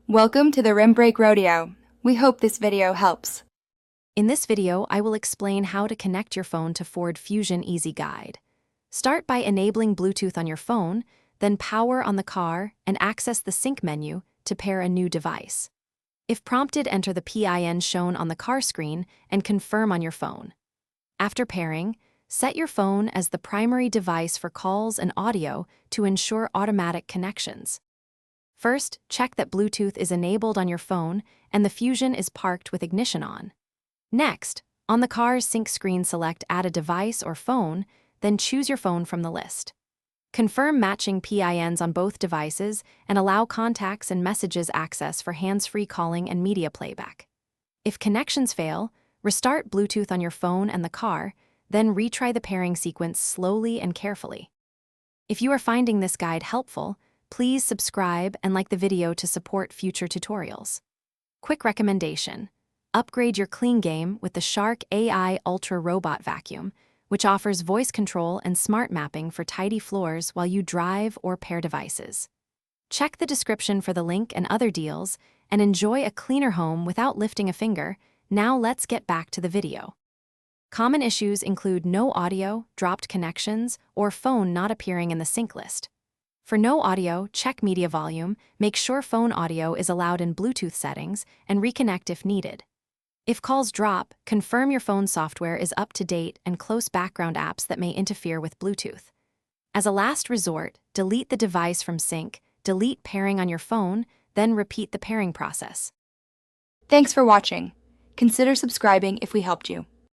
Welcome to the Rim Break Rodeo. We hope this video helps. In this video, I will explain how to connect your phone to Ford Fusion Easy Guide. Start by enabling Bluetooth on your phone, then power on the car and access the sync menu to pair a new device. If prompted, enter the PIN shown on the car screen and confirm on your phone. After pairing, set your phone as the primary device for calls and audio to ensure automatic connections. First, check that Bluetooth is enabled on your phone and the Fusion is parked with ignition on. Next, on the car's sync screen, select Add a device or phone, then choose your phone from the list. Confirm matching PINs on both devices and allow contacts and messages access for hands-free calling and media playback. If connections fail, restart Bluetooth on your phone and the car, then retry the pairing sequence slowly and carefully. If you are finding this guide helpful, please subscribe and like the video to support future tutorials. Quick recommendation: upgrade your clean game with the Shark AI Ultra Robot Vacuum, which offers voice control and smart mapping for tidy floors while you drive or pair devices. Check the description for the link and other deals, and enjoy a cleaner home without lifting a finger. Now let's get back to the video. Common issues include no audio, dropped connections, or phone not appearing in the sync list. For no audio, check media volume, make sure phone audio is allowed in Bluetooth settings, and reconnect if needed. If calls drop, confirm your phone software is up to date and close background apps that may interfere with Bluetooth. As a last resort, delete the device from sync, delete pairing on your phone, then repeat the pairing process. Thanks for watching. Consider subscribing if we helped you.